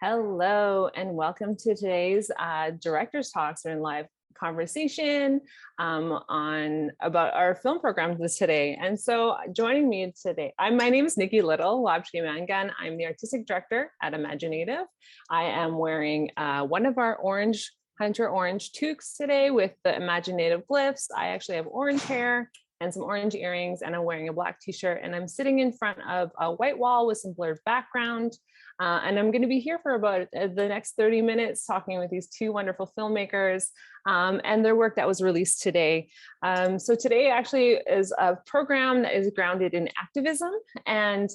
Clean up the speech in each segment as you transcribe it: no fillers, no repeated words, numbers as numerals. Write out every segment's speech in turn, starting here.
Hello, and welcome to today's Director's Talks and live conversation on about our film program today. And so joining me today, my name is Nikki Little, Wabshki Mangan. I'm the Artistic Director at imagineNATIVE. I am wearing one of our Hunter Orange toques today with the imagineNATIVE glyphs. I actually have orange hair and some orange earrings, and I'm wearing a black t-shirt, and I'm sitting in front of a white wall with some blurred background. And I'm going to be here for about the next 30 minutes talking with these two wonderful filmmakers and their work that was released today. So today actually is a program that is grounded in activism, and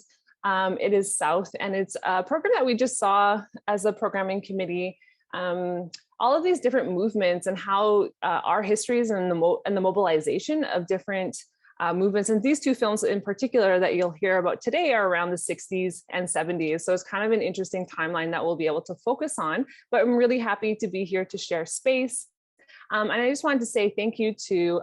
it is South, and it's a program that we just saw as a programming committee. All of these different movements and how our histories and the mobilization of different movements. And these two films in particular that you'll hear about today are around the 60s and 70s. So it's kind of an interesting timeline that we'll be able to focus on, but I'm really happy to be here to share space. And I just wanted to say thank you to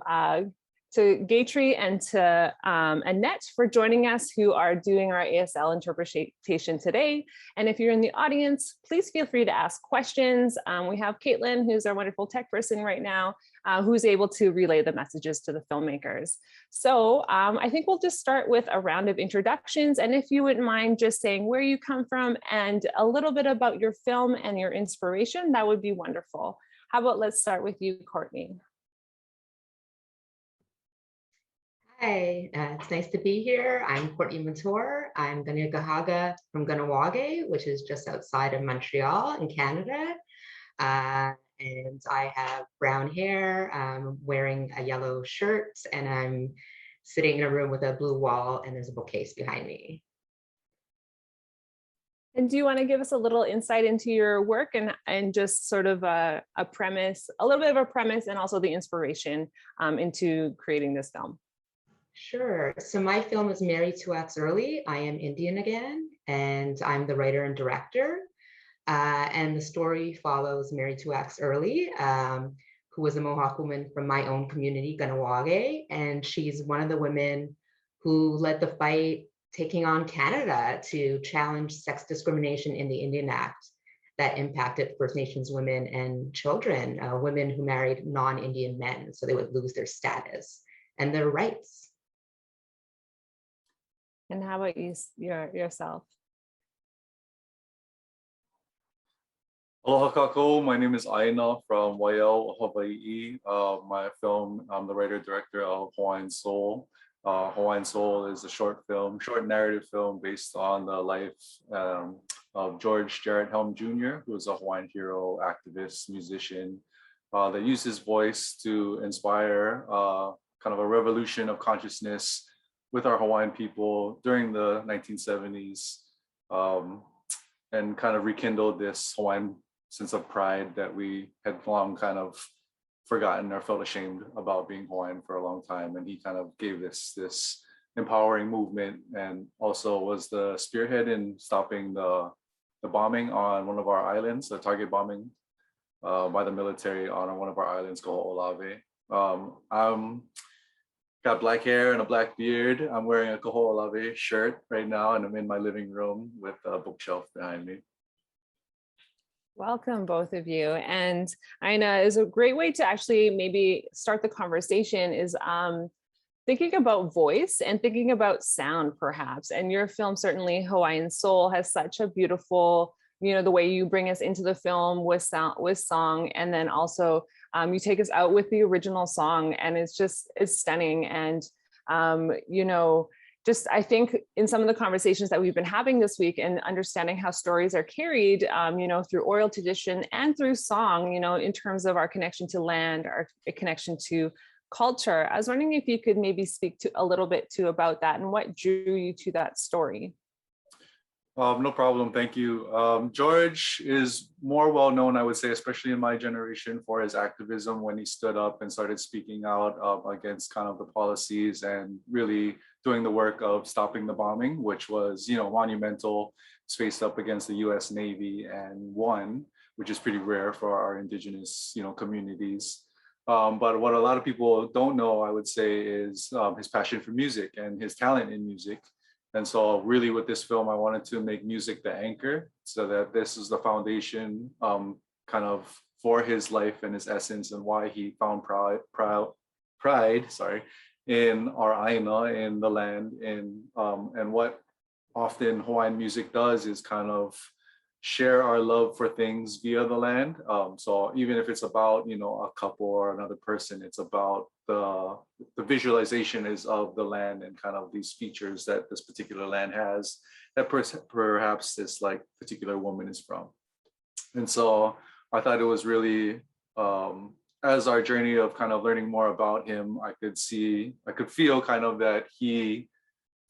Gayatri and to Annette for joining us, who are doing our ASL interpretation today. And if you're in the audience, please feel free to ask questions. We have Caitlin, who's our wonderful tech person right now, who's able to relay the messages to the filmmakers. So I think we'll just start with a round of introductions. And if you wouldn't mind just saying where you come from and a little bit about your film and your inspiration, that would be wonderful. How about let's start with you, Courtney. Hi, it's nice to be here. I'm Courtney Mentor. I'm Ganagahaga from Ganawage, which is just outside of Montreal in Canada. And I have brown hair, I'm wearing a yellow shirt, and I'm sitting in a room with a blue wall, and there's a bookcase behind me. And do you want to give us a little insight into your work and just sort of a premise, a little bit of a premise, and also the inspiration into creating this film? Sure. So my film is Married 2 Acts Early. I am Indian again, and I'm the writer and director. And the story follows Married 2 Acts Early, who was a Mohawk woman from my own community, Ganawage. And she's one of the women who led the fight taking on Canada to challenge sex discrimination in the Indian Act that impacted First Nations women and children, women who married non-Indian men, so they would lose their status and their rights. And how about you, yourself? Aloha kako, my name is Aina from Waiau, Hawaii. My film, I'm the writer-director of Hawaiian Soul. Hawaiian Soul is a short narrative film based on the life of George Jarrett Helm Jr., who is a Hawaiian hero, activist, musician, that used his voice to inspire kind of a revolution of consciousness with our Hawaiian people during the 1970s, and kind of rekindled this Hawaiian sense of pride that we had long kind of forgotten or felt ashamed about being Hawaiian for a long time. And he kind of gave this empowering movement, and also was the spearhead in stopping the bombing on one of our islands, the target bombing by the military on one of our islands called Olave. I'm got black hair and a black beard. I'm wearing a Kaho'olawe shirt right now, and I'm in my living room with a bookshelf behind me. Welcome, both of you. And Aina, is a great way to actually maybe start the conversation is thinking about voice and thinking about sound, perhaps. And your film, certainly Hawaiian Soul, has such a beautiful, the way you bring us into the film with song, and then also you take us out with the original song, and it's stunning. And just I think in some of the conversations that we've been having this week, and understanding how stories are carried, through oral tradition and through song, in terms of our connection to land, our connection to culture. I was wondering if you could maybe speak to a little bit too about that and what drew you to that story. No problem. Thank you. George is more well known, I would say, especially in my generation, for his activism when he stood up and started speaking out against kind of the policies and really doing the work of stopping the bombing, which was, monumental. Faced up against the U.S. Navy and won, which is pretty rare for our Indigenous, communities. But what a lot of people don't know, I would say, is his passion for music and his talent in music. And so really with this film, I wanted to make music the anchor so that this is the foundation kind of for his life and his essence and why he found pride, sorry, in our aina, in the land, and what often Hawaiian music does is kind of share our love for things via the land. So even if it's about, you know, a couple or another person, it's about the visualization is of the land and kind of these features that this particular land has that perhaps this like particular woman is from. And so I thought it was really, as our journey of kind of learning more about him, I could feel kind of that he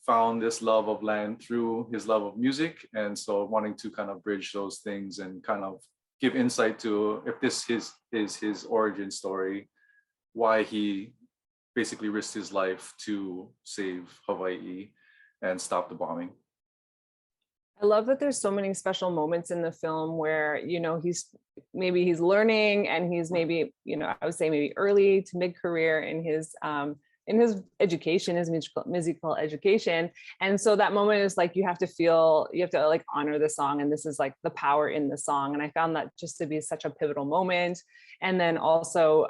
found this love of land through his love of music. And so wanting to kind of bridge those things and kind of give insight to if this is his origin story, why he basically risked his life to save Hawaii and stop the bombing. I love that there's so many special moments in the film where, you know, he's learning and he's maybe, you know, I would say maybe early to mid-career in his education, his musical education. And so that moment is like, you have to like honor the song. And this is like the power in the song. And I found that just to be such a pivotal moment. And then also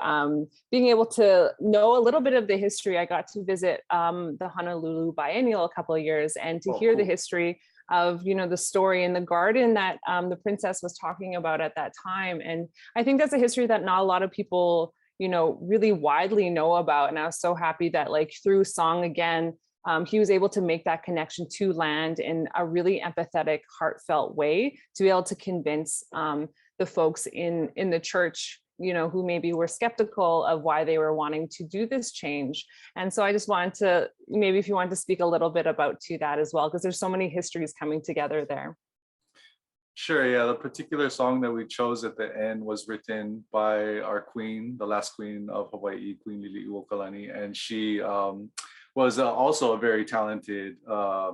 being able to know a little bit of the history. I got to visit the Honolulu Biennial a couple of years and to hear the history of, you know, the story in the garden that the princess was talking about at that time. And I think that's a history that not a lot of people, you know, really widely know about. And I was so happy that like through song again, he was able to make that connection to land in a really empathetic, heartfelt way to be able to convince the folks in the church, you know, who maybe were skeptical of why they were wanting to do this change. And so I just wanted to, maybe if you wanted to speak a little bit about to that as well, because there's so many histories coming together there. Sure, yeah, the particular song that we chose at the end was written by our queen, the last queen of Hawaii, Queen Liliuokalani, and she was also a very talented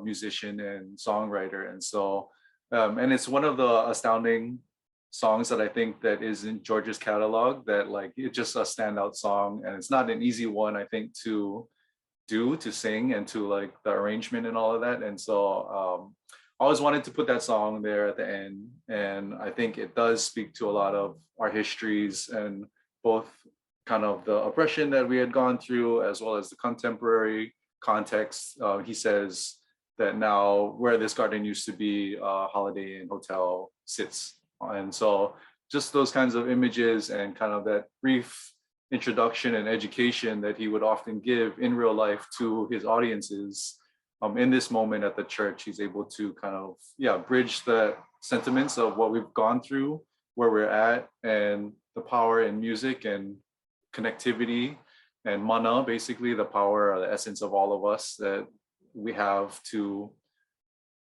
musician and songwriter. And so, and it's one of the astounding songs that I think that is in George's catalog that like, it's just a standout song. And it's not an easy one, I think, to sing and to like the arrangement and all of that. And so I always wanted to put that song there at the end. And I think it does speak to a lot of our histories and both kind of the oppression that we had gone through, as well as the contemporary context. He says that now where this garden used to be a Holiday Inn hotel sits. And so just those kinds of images and kind of that brief introduction and education that he would often give in real life to his audiences. In this moment at the church, he's able to kind of, bridge the sentiments of what we've gone through, where we're at, and the power in music and connectivity and mana, basically the power or the essence of all of us that we have to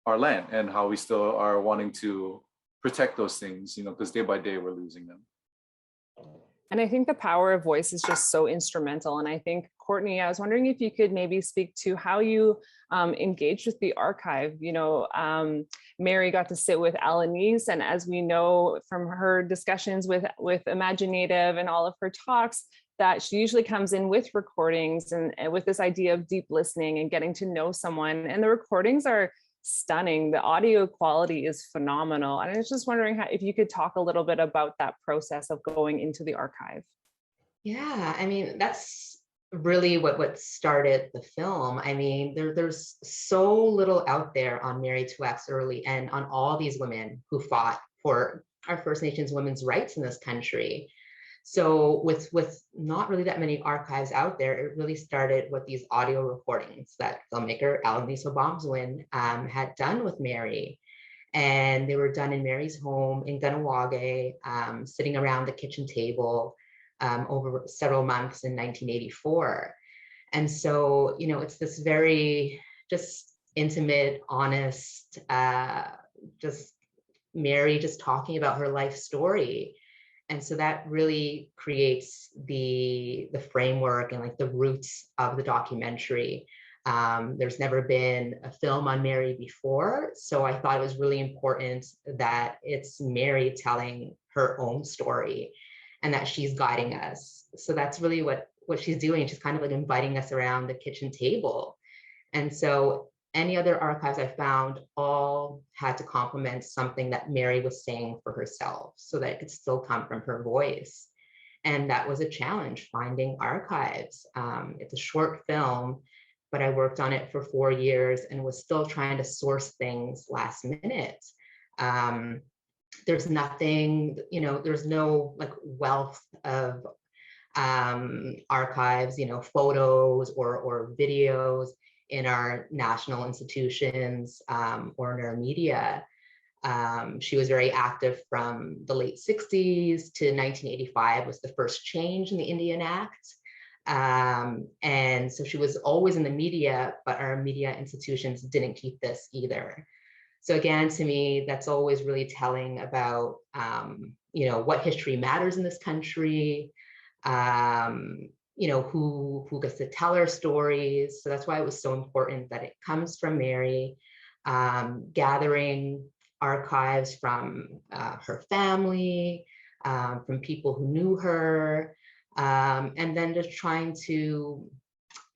our land and how we still are wanting to protect those things, you know, because day by day we're losing them. And I think the power of voice is just so instrumental. And I think, Courtney, I was wondering if you could maybe speak to how you engaged with the archive. You know, Mary got to sit with Alanis, and as we know from her discussions with imagineNATIVE and all of her talks, that she usually comes in with recordings and with this idea of deep listening and getting to know someone. And the recordings are stunning. The audio quality is phenomenal. And I was just wondering if you could talk a little bit about that process of going into the archive. Yeah, I mean, that's really what started the film. I mean, there's so little out there on Mary 2X Early and on all these women who fought for our First Nations women's rights in this country. So with not really that many archives out there, it really started with these audio recordings that filmmaker Alanis Obomsawin had done with Mary. And they were done in Mary's home in Ganawage, sitting around the kitchen table over several months in 1984. And so, you know, it's this very just intimate, honest, just Mary just talking about her life story. And so that really creates the framework and like the roots of the documentary. There's never been a film on Mary before. So I thought it was really important that it's Mary telling her own story and that she's guiding us. So that's really what she's doing. She's kind of like inviting us around the kitchen table. And so, any other archives I found all had to complement something that Mary was saying for herself so that it could still come from her voice. And that was a challenge, finding archives. It's a short film, but I worked on it for 4 years and was still trying to source things last minute. There's nothing, there's no like wealth of archives, photos or videos in our national institutions or in our media. She was very active from the late 60s to 1985 was the first change in the Indian Act. And so she was always in the media, but our media institutions didn't keep this either. So again, to me, that's always really telling about, what history matters in this country, who gets to tell our stories. So that's why it was so important that it comes from Mary, gathering archives from her family, from people who knew her, and then just trying to,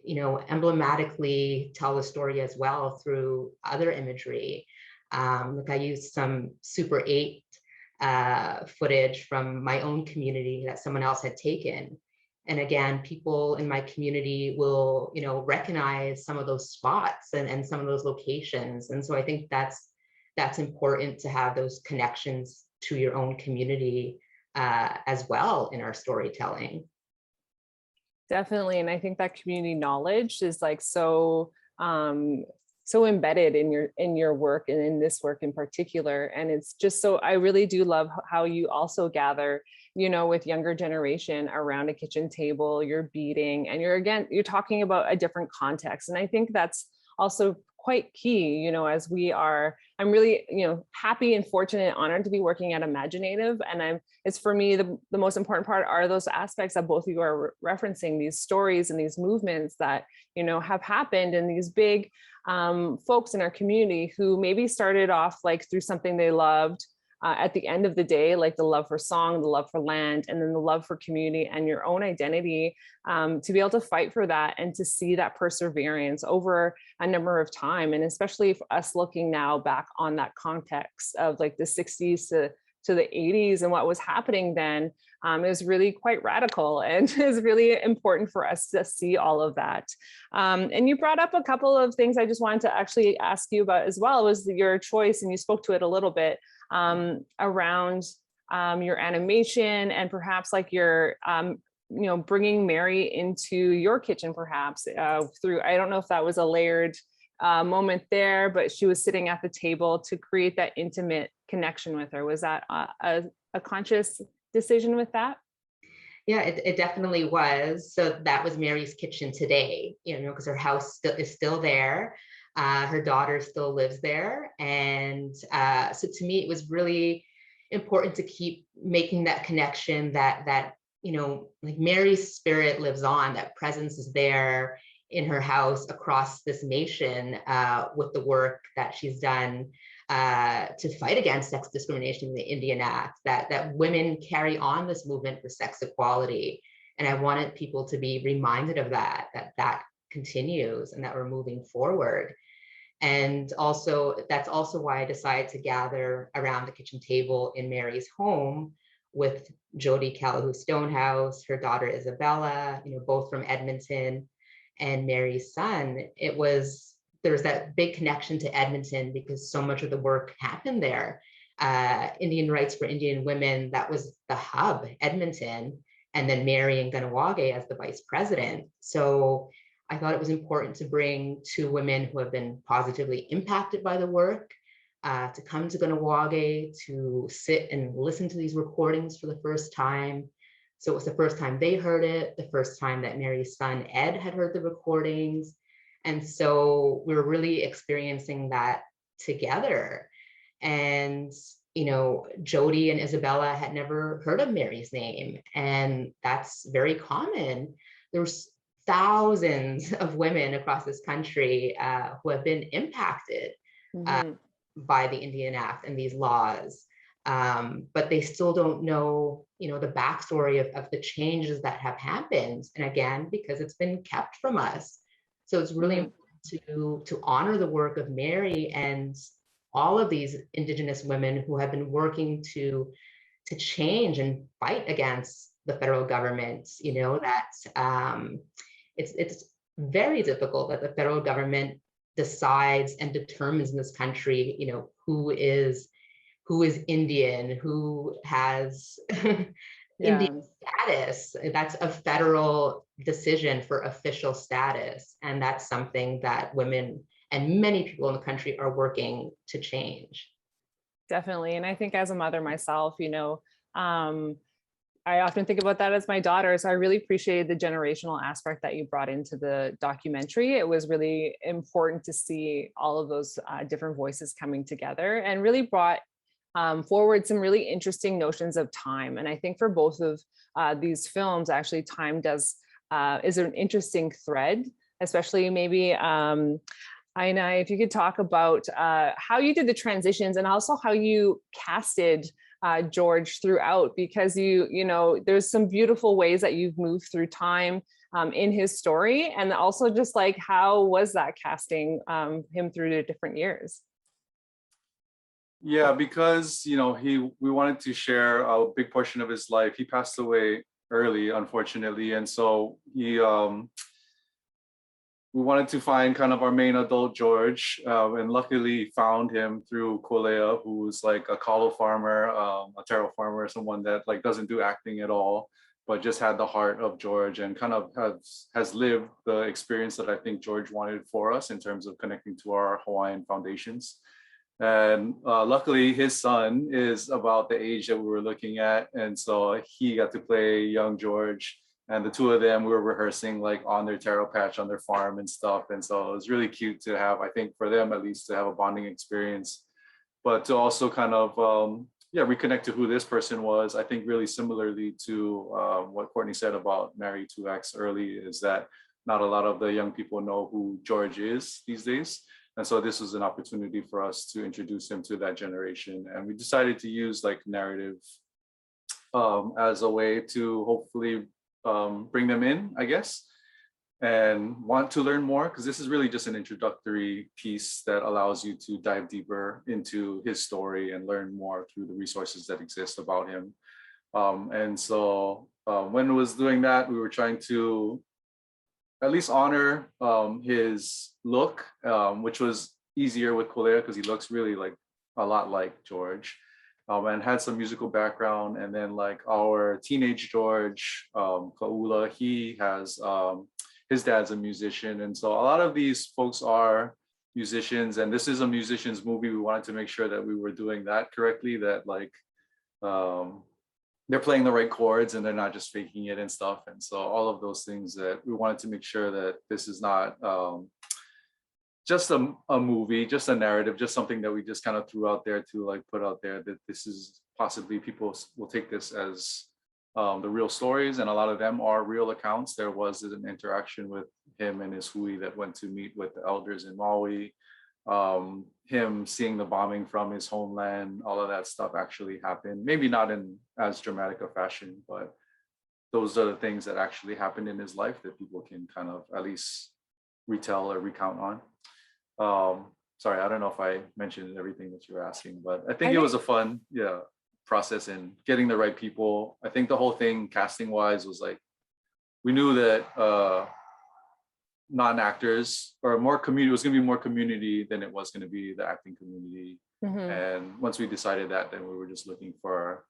emblematically tell the story as well through other imagery. Like I used some Super 8 footage from my own community that someone else had taken. And again, people in my community will, recognize some of those spots and some of those locations. And so I think that's important to have those connections to your own community as well in our storytelling. Definitely. And I think that community knowledge is like so so embedded in your work and in this work in particular. And it's just so, I really do love how you also gather, with younger generation around a kitchen table, you're beading, and you're talking about a different context. And I think that's also quite key, as I'm really, happy and fortunate and honored to be working at imagineNATIVE. And it's for me, the most important part are those aspects that both of you are referencing, these stories and these movements that, have happened, and these big folks in our community who maybe started off like through something they loved, at the end of the day, like the love for song, the love for land, and then the love for community and your own identity, to be able to fight for that and to see that perseverance over a number of time. And especially for us looking now back on that context of like the 60s to the 80s and what was happening then, is really quite radical, and is really important for us to see all of that. And you brought up a couple of things I just wanted to actually ask you about as well, was your choice, and you spoke to it a little bit, around your animation and perhaps like your, bringing Mary into your kitchen, perhaps through, I don't know if that was a layered moment there, but she was sitting at the table to create that intimate connection with her. Was that a conscious decision with that? Yeah, it definitely was. So that was Mary's kitchen today, because her house is still there. Her daughter still lives there. And so to me, it was really important to keep making that connection that like Mary's spirit lives on, that presence is there in her house across this nation, with the work that she's done to fight against sex discrimination in the Indian Act, that women carry on this movement for sex equality. And I wanted people to be reminded of that continues and that we're moving forward. And also, that's also why I decided to gather around the kitchen table in Mary's home with Jody Callahoo Stonehouse, her daughter Isabella, both from Edmonton, and Mary's son. There's that big connection to Edmonton because so much of the work happened there. Indian Rights for Indian Women, that was the hub, Edmonton, and then Mary and Ganawage as the vice president. So I thought it was important to bring two women who have been positively impacted by the work, to come to Ganawage, to sit and listen to these recordings for the first time. So it was the first time they heard it, the first time that Mary's son, Ed, had heard the recordings. And so we were really experiencing that together. And, Jody and Isabella had never heard of Mary's name. And that's very common. There's thousands of women across this country who have been impacted by the Indian Act and these laws. But they still don't know, the backstory of the changes that have happened. And again, because it's been kept from us. So it's really important to honor the work of Mary and all of these Indigenous women who have been working to change and fight against the federal government. You know, that it's very difficult that the federal government decides and determines in this country, you know, who is Indian, who has Indian status. That's a federal decision for official status. And that's something that women and many people in the country are working to change. Definitely. And I think as a mother myself, you know, I often think about that as my daughter. So I really appreciated the generational aspect that you brought into the documentary. It was really important to see all of those different voices coming together, and really brought forward some really interesting notions of time. And I think for both of these films, actually, time is an interesting thread, especially maybe Aina, if you could talk about how you did the transitions and also how you casted George throughout, because you know, there's some beautiful ways that you've moved through time in his story, and also just like, how was that casting him through the different years? Yeah, because, you know, we wanted to share a big portion of his life. He passed away early, unfortunately, and so we wanted to find kind of our main adult George, and luckily found him through Kolea, who's like a kalo farmer, a taro farmer, someone that like doesn't do acting at all, but just had the heart of George and kind of has lived the experience that I think George wanted for us in terms of connecting to our Hawaiian foundations. And luckily, his son is about the age that we were looking at, and so he got to play young George. And the two of them, we were rehearsing like on their taro patch on their farm and stuff. And so it was really cute to have, I think for them at least, to have a bonding experience, but to also kind of, reconnect to who this person was. I think really similarly to what Courtney said about Married to X early, is that not a lot of the young people know who George is these days. And so this was an opportunity for us to introduce him to that generation. And we decided to use like narrative as a way to hopefully bring them in, I guess, and want to learn more, because this is really just an introductory piece that allows you to dive deeper into his story and learn more through the resources that exist about him. And so when it was doing that, we were trying to at least honor his look, which was easier with Kolea because he looks really like a lot like George. And had some musical background. And then like our teenage George, Kaula, he has, his dad's a musician. And so a lot of these folks are musicians, and this is a musician's movie. We wanted to make sure that we were doing that correctly, that like they're playing the right chords and they're not just faking it and stuff. And so all of those things, that we wanted to make sure that this is not just a movie, just a narrative, just something that we just kind of threw out there to like put out there, that this is possibly, people will take this as the real stories, and a lot of them are real accounts. There was an interaction with him and his hui that went to meet with the elders in Maui, him seeing the bombing from his homeland, all of that stuff actually happened, maybe not in as dramatic a fashion, but those are the things that actually happened in his life that people can kind of at least retell or recount on. Sorry, I don't know if I mentioned everything that you were asking, but I think it was a fun, process in getting the right people. I think the whole thing casting wise was like, we knew that non-actors or more community, it was going to be more community than it was going to be the acting community. And once we decided that, then we were just looking for,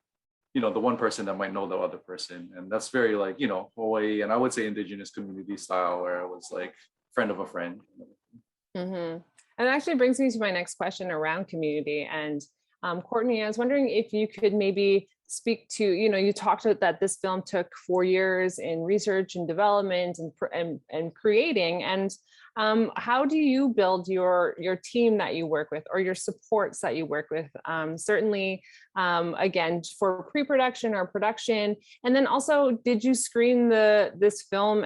you know, the one person that might know the other person. And that's very like, you know, Hawaii, and I would say Indigenous community style, where it was like friend of a friend. And it actually brings me to my next question around community. And Courtney, I was wondering if you could maybe speak to, you know, you talked about that this film took 4 years in research and development and creating. And how do you build your team that you work with, or your supports that you work with? Certainly, again, for pre-production or production. And then also, did you screen this film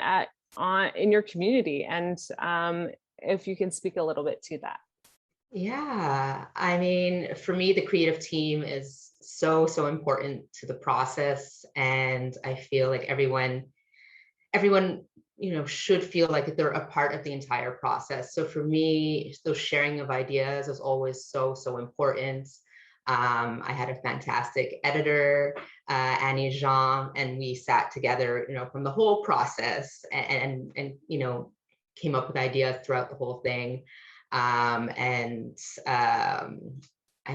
in your community? And if you can speak a little bit to that. Yeah, I mean, for me, the creative team is so important to the process. And I feel like everyone should feel like they're a part of the entire process. So for me, those sharing of ideas is always so important. I had a fantastic editor, Annie Jean, and we sat together, from the whole process and came up with ideas throughout the whole thing. I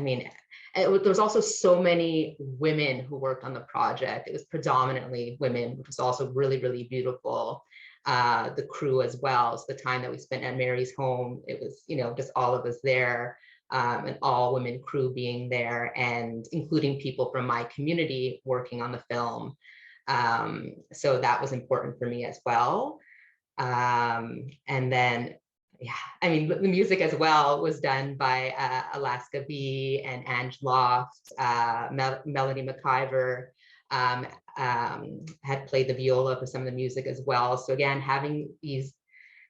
mean, there was also so many women who worked on the project. It was predominantly women, which was also really beautiful. The crew as well. So the time that we spent at Mary's home, it was, just all of us there, an all women crew being there, and including people from my community working on the film. So that was important for me as well. And then, yeah, I mean, the music as well was done by Alaska B and Ange Loft, Melanie McIver, had played the viola for some of the music as well. So again, having these,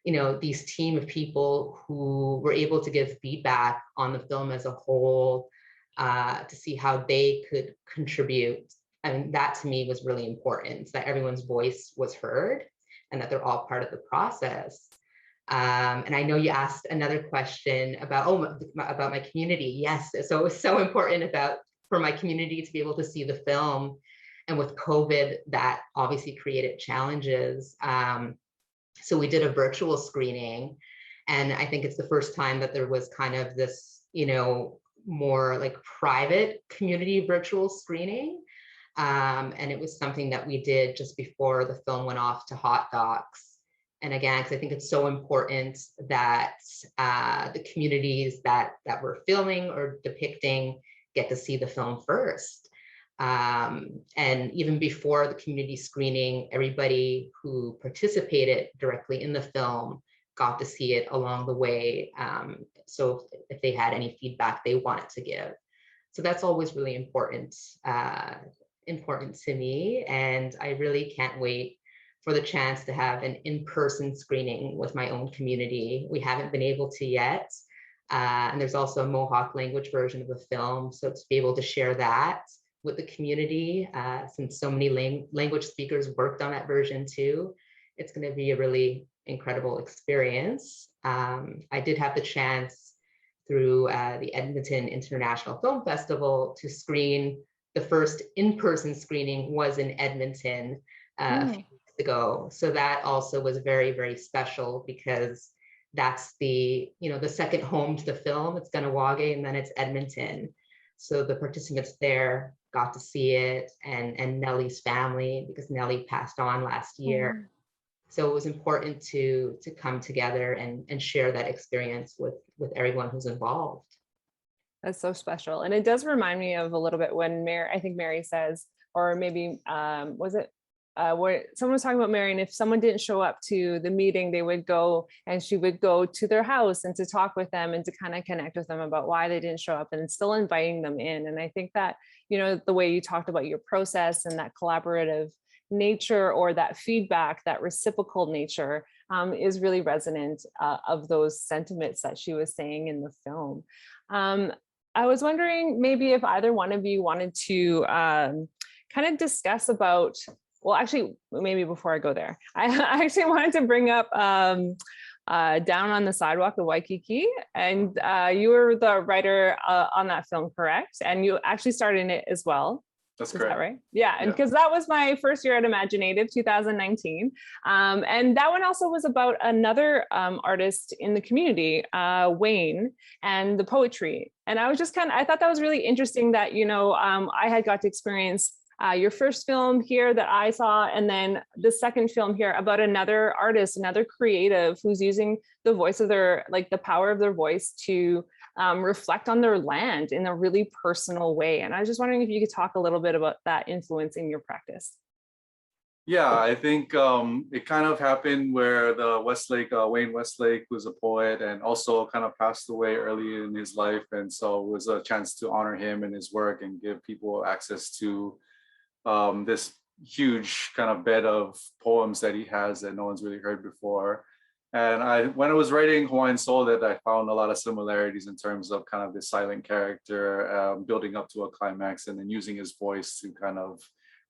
these team of people who were able to give feedback on the film as a whole, to see how they could contribute. I mean, that to me was really important, that everyone's voice was heard and that they're all part of the process. And I know you asked another question about my community. Yes, so it was so important for my community to be able to see the film. And with COVID, that obviously created challenges. So we did a virtual screening, and I think it's the first time that there was kind of this, more like private community virtual screening. And it was something that we did just before the film went off to Hot Docs. And again, because I think it's so important that the communities that we're filming or depicting get to see the film first. And even before the community screening, everybody who participated directly in the film got to see it along the way. So if they had any feedback they wanted to give. So that's always really important to me. And I really can't wait for the chance to have an in-person screening with my own community. We haven't been able to yet. And there's also a Mohawk language version of the film. So to be able to share that with the community, since so many language speakers worked on that version too, it's going to be a really incredible experience. I did have the chance through the Edmonton International Film Festival to screen. The first in-person screening was in Edmonton a few weeks ago. So that also was very special, because that's the second home to the film. It's Ganawage and then it's Edmonton. So the participants there got to see it, and Nellie's family, because Nellie passed on last year. So it was important to come together and share that experience with everyone who's involved. That's so special. And it does remind me of a little bit when I think Mary says, or maybe was it where someone was talking about Mary, and if someone didn't show up to the meeting, they would go, and she would go to their house and to talk with them and to kind of connect with them about why they didn't show up, and still inviting them in. And I think that, the way you talked about your process and that collaborative nature, or that feedback, that reciprocal nature, is really resonant of those sentiments that she was saying in the film. I was wondering maybe if either one of you wanted to kind of discuss about, well, actually, maybe before I go there, I actually wanted to bring up Down on the Sidewalk of Waikiki. And you were the writer on that film, correct? And you actually starred in it as well. That's correct. Is that right? Yeah, and because that was my first year at imagineNATIVE, 2019. And that one also was about another artist in the community, Wayne, and the poetry. And I was just I thought that was really interesting that, I had got to experience your first film here that I saw, and then the second film here about another artist, another creative who's using the voice of their, the power of their voice to reflect on their land in a really personal way. And I was just wondering if you could talk a little bit about that influencing your practice. Yeah, I think it kind of happened where the Wayne Westlake, who's a poet and also kind of passed away early in his life. And so it was a chance to honor him and his work and give people access to this huge kind of bed of poems that he has that no one's really heard before. And when I was writing Hawaiian Soul, that I found a lot of similarities in terms of kind of this silent character building up to a climax, and then using his voice to kind of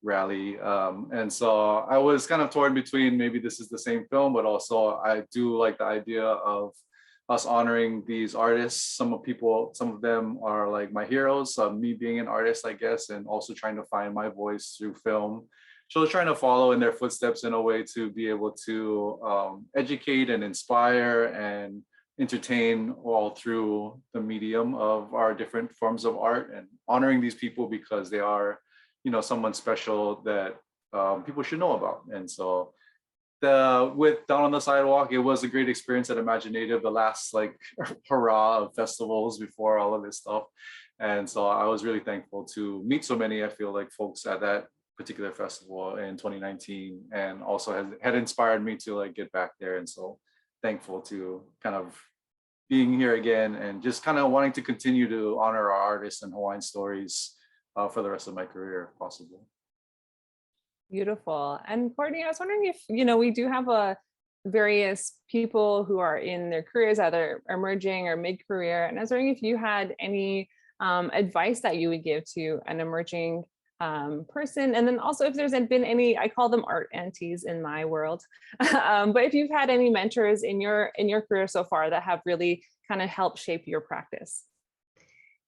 rally. And so I was kind of torn between maybe this is the same film, but also I do like the idea of us honoring these artists. Some of them are like my heroes, me being an artist, I guess, and also trying to find my voice through film. So trying to follow in their footsteps in a way to be able to educate and inspire and entertain all through the medium of our different forms of art, and honoring these people because they are, someone special that people should know about. And so with Down on the Sidewalk, it was a great experience at imagineNATIVE, the last like hurrah of festivals before all of this stuff. And so I was really thankful to meet so many, I feel like, folks at that particular festival in 2019, and also had inspired me to like get back there. And so thankful to kind of being here again, and just kind of wanting to continue to honor our artists and Hawaiian stories for the rest of my career, if possible. Beautiful. And Courtney, I was wondering if, we do have various people who are in their careers, either emerging or mid-career. And I was wondering if you had any advice that you would give to an emerging person. And then also if there's been any, I call them art aunties in my world, but if you've had any mentors in your career so far that have really kind of helped shape your practice.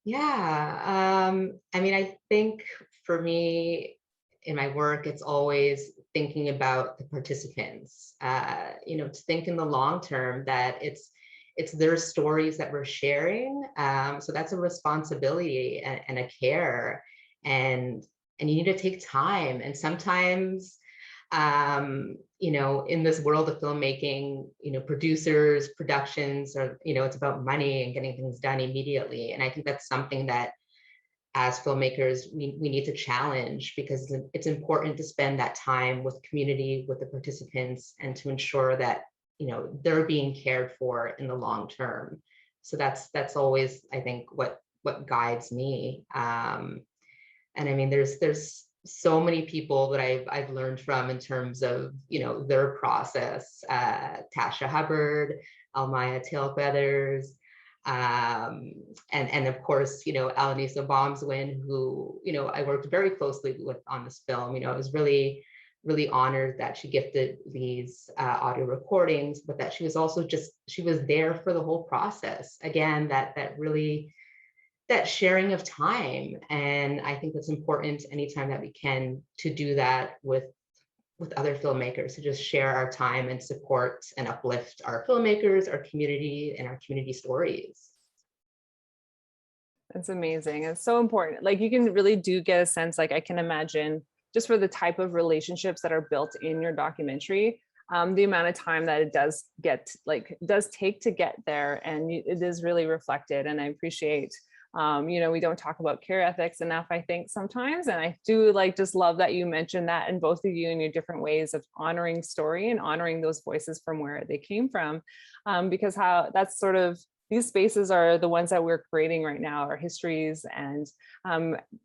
Yeah, I mean, I think for me in my work, it's always thinking about the participants, to think in the long term that it's their stories that we're sharing. So that's a responsibility and a care, and you need to take time. And sometimes, in this world of filmmaking, producers, productions are, it's about money and getting things done immediately. And I think that's something that as filmmakers, we need to challenge, because it's important to spend that time with community, with the participants, and to ensure that, they're being cared for in the long term. So that's always, I think, what guides me. And I mean, there's so many people that I've learned from in terms of, their process. Tasha Hubbard, Almaya Tailfeathers, and of course, Alanisa Bombswin, who, I worked very closely with on this film. I was really, really honored that she gifted these audio recordings, but that she was also she was there for the whole process. Again, that sharing of time. And I think that's important anytime that we can, to do that with other filmmakers, to just share our time and support and uplift our filmmakers, our community, and our community stories. That's amazing. It's so important. Like, you can really do get a sense, like I can imagine, just for the type of relationships that are built in your documentary, the amount of time that it does take to get there, and it is really reflected. And I appreciate, we don't talk about care ethics enough, I think, sometimes. And I do just love that you mentioned that, in both of you, in your different ways of honoring story and honoring those voices from where they came from, because how that's sort of, these spaces are the ones that we're creating right now, our histories, and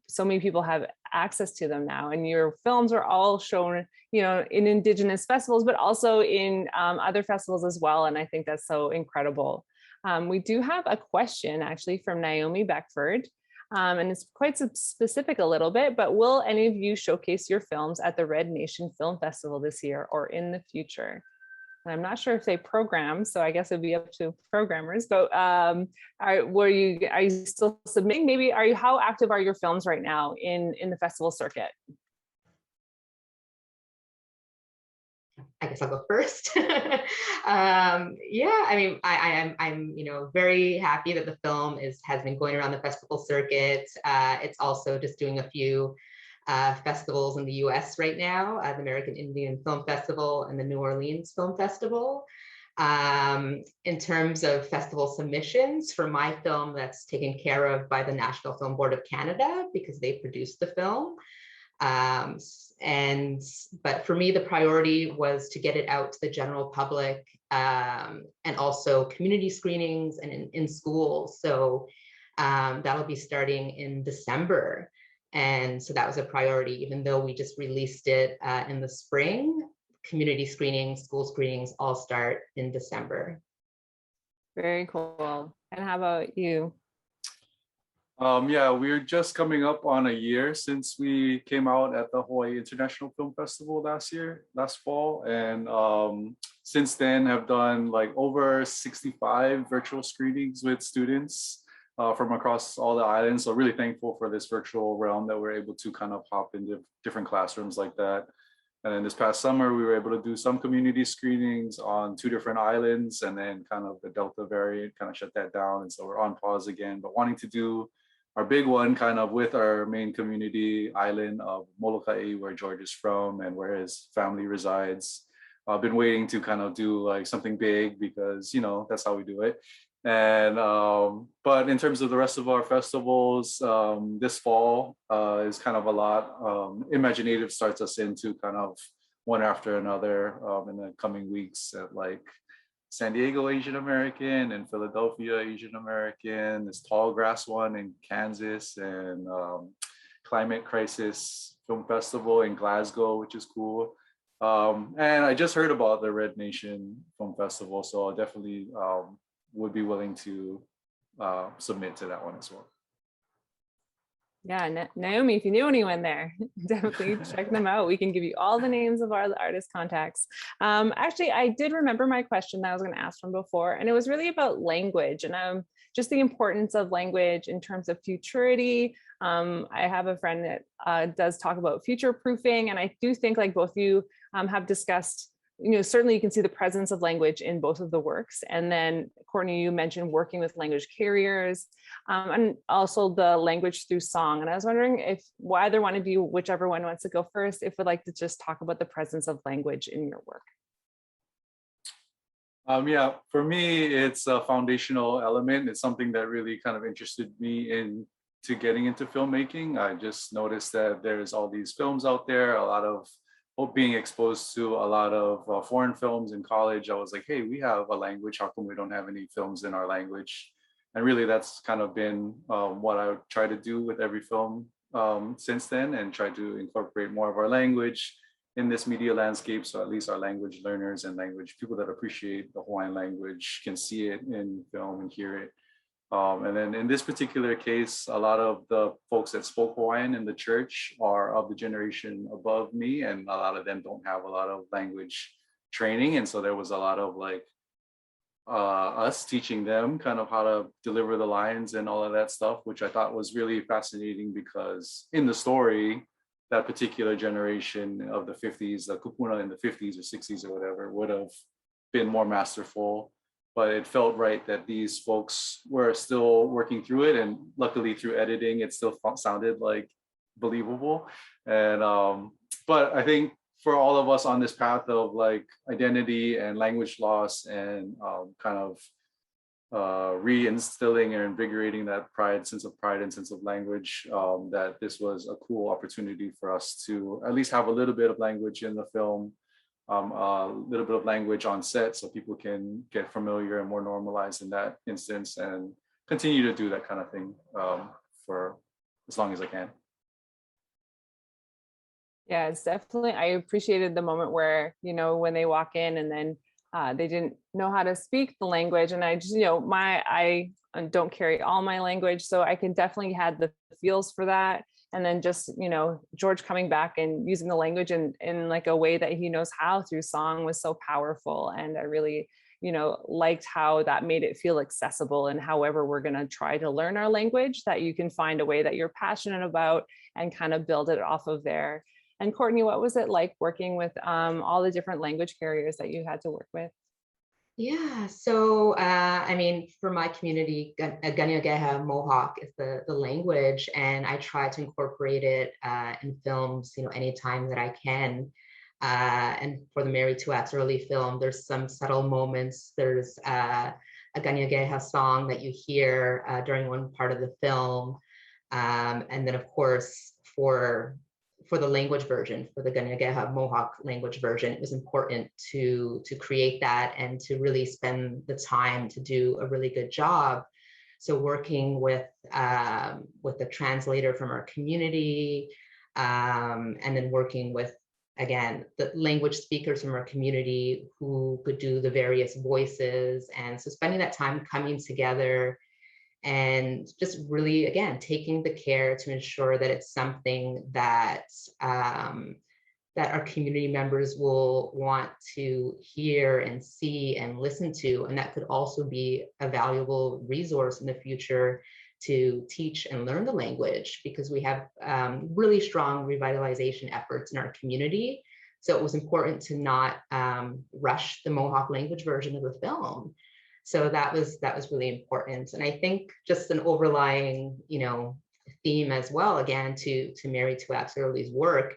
so many people have access to them now. And your films are all shown, in Indigenous festivals, but also in other festivals as well. And I think that's so incredible. We do have a question actually from Naomi Beckford, and it's quite specific a little bit, but will any of you showcase your films at the Red Nation Film Festival this year or in the future? And I'm not sure if they program, so I guess it'd be up to programmers, but are you still submitting? Maybe, how active are your films right now in the festival circuit? I guess I'll go first. Yeah, I mean, I'm very happy that the film has been going around the festival circuit. It's also just doing a few festivals in the US right now, the American Indian Film Festival and the New Orleans Film Festival. In terms of festival submissions, for my film, that's taken care of by the National Film Board of Canada, because they produced the film. But for me, the priority was to get it out to the general public, and also community screenings and in schools. So that'll be starting in December. And so that was a priority, even though we just released it in the spring. Community screenings, school screenings all start in December. Very cool. And how about you? Yeah, we're just coming up on a year since we came out at the Hawaii International Film Festival last fall. And since then have done like over 65 virtual screenings with students from across all the islands. So really thankful for this virtual realm that we're able to kind of hop into different classrooms like that. And then this past summer, we were able to do some community screenings on 2 different islands, and then kind of the Delta variant kind of shut that down. And so we're on pause again, but wanting to do our big one kind of with our main community island of Molokai, where George is from and where his family resides. I've been waiting to kind of do like something big because, you know, that's how we do it. And but in terms of the rest of our festivals, this fall is kind of a lot. imagineNATIVE starts us into kind of one after another in the coming weeks at like San Diego Asian American and Philadelphia Asian American, this tall grass one in Kansas, and Climate Crisis Film Festival in Glasgow, which is cool. And I just heard about the Red Nation Film Festival, so I definitely would be willing to submit to that one as well. Yeah, Naomi, if you knew anyone there, definitely check them out. We can give you all the names of our artist contacts. Actually, I did remember my question that I was going to ask from before, and it was really about language and just the importance of language in terms of futurity. I have a friend that does talk about future proofing, and I do think like both of you have discussed, you know, certainly you can see the presence of language in both of the works. And then Courtney, you mentioned working with language carriers and also the language through song. And I was wondering if either one of you, whichever one wants to go first, if would like to just talk about the presence of language in your work. Yeah, for me, it's a foundational element. It's something that really kind of interested me into getting into filmmaking. I just noticed that there's all these films out there, a lot of being exposed to a lot of foreign films in college. I was like, hey, we have a language. How come we don't have any films in our language? And really, that's kind of been what I would try to do with every film since then, and try to incorporate more of our language in this media landscape. So at least our language learners and language people that appreciate the Hawaiian language can see it in film and hear it. And then in this particular case, a lot of the folks that spoke Hawaiian in the church are of the generation above me, and a lot of them don't have a lot of language training. And so there was a lot of like us teaching them kind of how to deliver the lines and all of that stuff, which I thought was really fascinating because in the story, that particular generation of the 50s, the kupuna in the 50s or 60s or whatever, would have been more masterful. But it felt right that these folks were still working through it, and luckily through editing, it still sounded like believable. And but I think for all of us on this path of like identity and language loss and kind of reinstilling or invigorating that sense of pride and sense of language, that this was a cool opportunity for us to at least have a little bit of language in the film. A little bit of language on set so people can get familiar and more normalized in that instance, and continue to do that kind of thing for as long as I can. Yeah, it's definitely, I appreciated the moment where, you know, when they walk in and then they didn't know how to speak the language. And I just, you know, I don't carry all my language, so I can definitely had the feels for that. And then just, you know, George coming back and using the language in like a way that he knows how through song was so powerful. And I really, you know, liked how that made it feel accessible. And however we're going to try to learn our language, that you can find a way that you're passionate about and kind of build it off of there. And Courtney, what was it like working with all the different language carriers that you had to work with? Yeah, so I mean, for my community, Ganiageha Mohawk is the language, and I try to incorporate it in films, you know, anytime that I can. And for the Mary Tuak's early film, there's some subtle moments. There's a Ganiageha song that you hear during one part of the film. And then, of course, for the language version, for the Ganiageha Mohawk language version, it was important to create that and to really spend the time to do a really good job. So working with the translator from our community, and then working with, again, the language speakers from our community who could do the various voices. And so spending that time coming together and just really, again, taking the care to ensure that it's something that that our community members will want to hear and see and listen to. And that could also be a valuable resource in the future to teach and learn the language, because we have really strong revitalization efforts in our community. So it was important to not rush the Mohawk language version of the film. So that was really important. And I think just an overlying, theme as well, again, to Mary Tuax Early's work,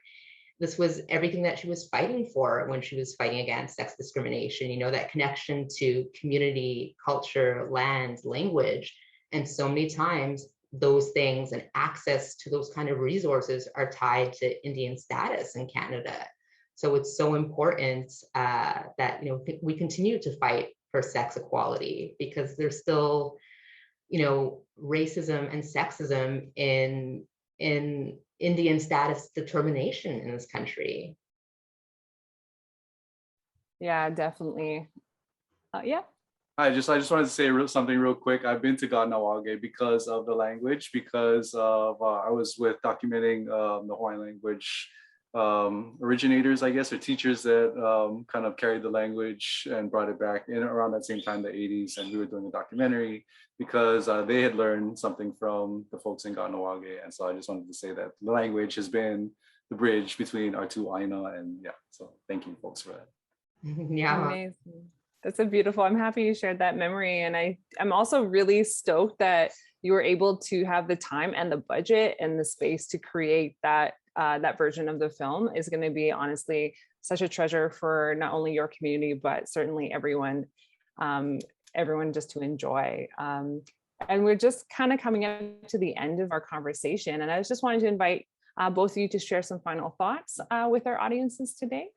this was everything that she was fighting for when she was fighting against sex discrimination, that connection to community, culture, land, language. And so many times those things and access to those kind of resources are tied to Indian status in Canada. So it's so important that we continue to fight for sex equality, because there's still racism and sexism in Indian status determination in this country. Yeah, definitely. Yeah. I just wanted to say something real quick. I've been to Ganawage because of the language, because of I was documenting the Hawaiian language originators, I guess, or teachers that kind of carried the language and brought it back in around that same time, the 80s, and we were doing a documentary because they had learned something from the folks in Ganawage. And so I just wanted to say that the language has been the bridge between our two Aina, and yeah, so thank you folks for that. Yeah. Amazing. That's a beautiful, I'm happy you shared that memory. And I'm also really stoked that you were able to have the time and the budget and the space to create that that version of the film. Is going to be honestly such a treasure for not only your community, but certainly everyone just to enjoy. And we're just kind of coming up to the end of our conversation. And I was just wanted to invite both of you to share some final thoughts with our audiences today.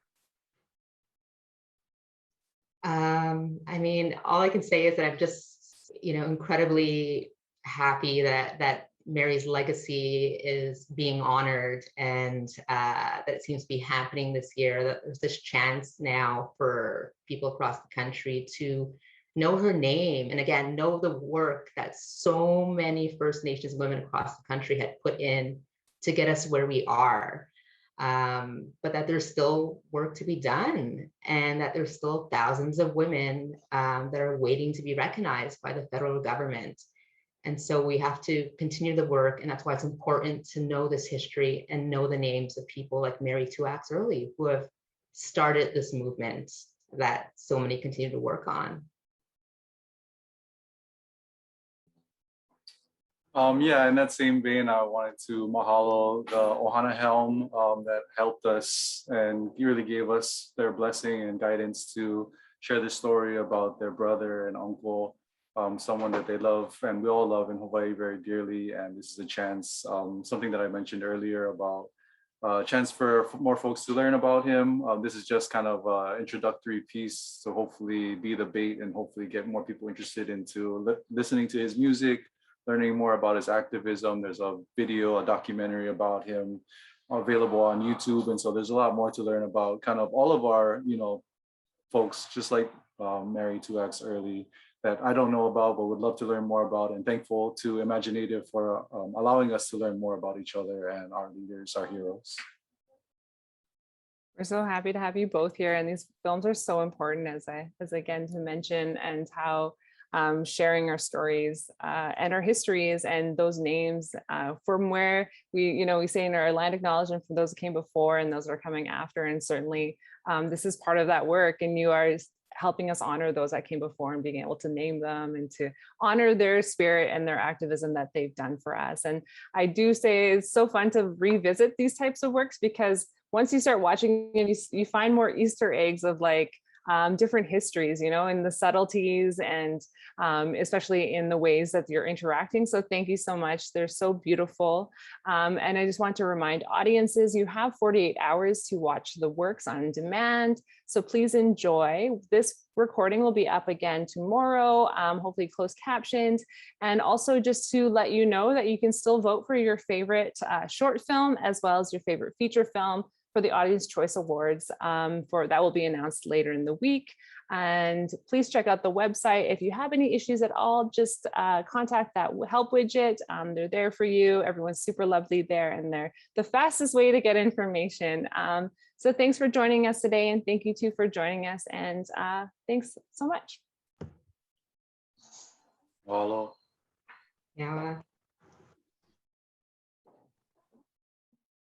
I mean, all I can say is that I'm just, incredibly happy that Mary's legacy is being honored, and that it seems to be happening this year, that there's this chance now for people across the country to know her name, and again, know the work that so many First Nations women across the country had put in to get us where we are. But that there's still work to be done, and that there's still thousands of women that are waiting to be recognized by the federal government. And so we have to continue the work, and that's why it's important to know this history and know the names of people like Mary Tuax Early, who have started this movement that so many continue to work on. Yeah, in that same vein, I wanted to mahalo the Ohana Helm that helped us and really gave us their blessing and guidance to share this story about their brother and uncle, someone that they love and we all love in Hawaii very dearly. And this is a chance, something that I mentioned earlier about a chance for more folks to learn about him. This is just kind of an introductory piece to hopefully be the bait and hopefully get more people interested into listening to his music, learning more about his activism. There's a documentary about him available on YouTube. And so there's a lot more to learn about kind of all of our, folks, just like Mary Tuax Early, that I don't know about, but would love to learn more about, and thankful to imagineNATIVE for allowing us to learn more about each other and our leaders, our heroes. We're so happy to have you both here. And these films are so important, as again to mention, and how sharing our stories and our histories and those names from where we say in our land acknowledgement for those that came before and those that are coming after. And certainly this is part of that work, and you are helping us honor those that came before and being able to name them and to honor their spirit and their activism that they've done for us. And I do say it's so fun to revisit these types of works, because once you start watching it, you find more Easter eggs of different histories, in the subtleties and especially in the ways that you're interacting. So thank you so much. They're so beautiful. And I just want to remind audiences, you have 48 hours to watch the works on demand. So please enjoy. This recording will be up again tomorrow, hopefully closed captioned. And also just to let you know that you can still vote for your favorite short film as well as your favorite feature film for the Audience Choice Awards. That will be announced later in the week. And please check out the website. If you have any issues at all, just contact that help widget. They're there for you. Everyone's super lovely there, and they're the fastest way to get information. So thanks for joining us today, and thank you too for joining us. And thanks so much. Hello. Yeah.